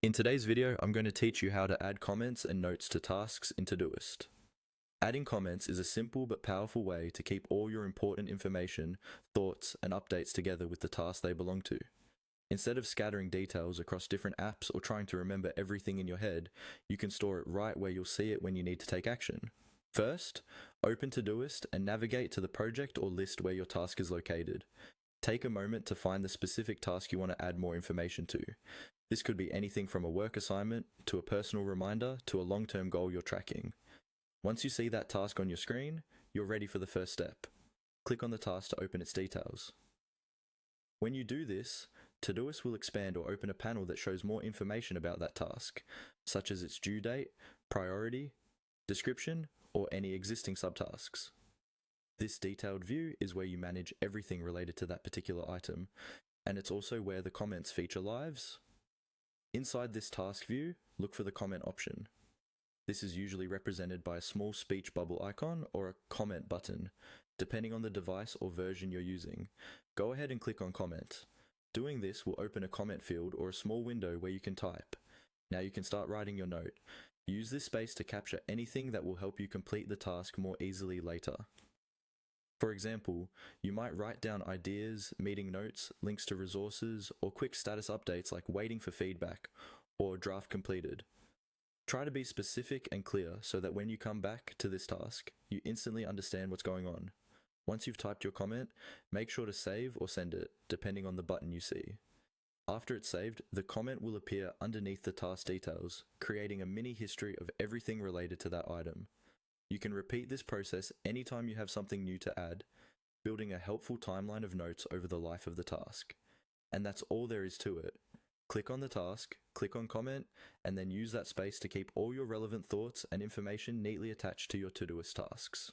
In today's video, I'm going to teach you how to add comments and notes to tasks in Todoist. Adding comments is a simple but powerful way to keep all your important information, thoughts, and updates together with the task they belong to. Instead of scattering details across different apps or trying to remember everything in your head, you can store it right where you'll see it when you need to take action. First, open Todoist and navigate to the project or list where your task is located. Take a moment to find the specific task you want to add more information to. This could be anything from a work assignment, to a personal reminder, to a long-term goal you're tracking. Once you see that task on your screen, you're ready for the first step. Click on the task to open its details. When you do this, Todoist will expand or open a panel that shows more information about that task, such as its due date, priority, description, or any existing subtasks. This detailed view is where you manage everything related to that particular item, and it's also where the comments feature lives. Inside this task view, look for the comment option. This is usually represented by a small speech bubble icon or a comment button, depending on the device or version you're using. Go ahead and click on comment. Doing this will open a comment field or a small window where you can type. Now you can start writing your note. Use this space to capture anything that will help you complete the task more easily later. For example, you might write down ideas, meeting notes, links to resources, or quick status updates like waiting for feedback or draft completed. Try to be specific and clear so that when you come back to this task, you instantly understand what's going on. Once you've typed your comment, make sure to save or send it, depending on the button you see. After it's saved, the comment will appear underneath the task details, creating a mini history of everything related to that item. You can repeat this process anytime you have something new to add, building a helpful timeline of notes over the life of the task. And that's all there is to it. Click on the task, click on comment, and then use that space to keep all your relevant thoughts and information neatly attached to your Todoist tasks.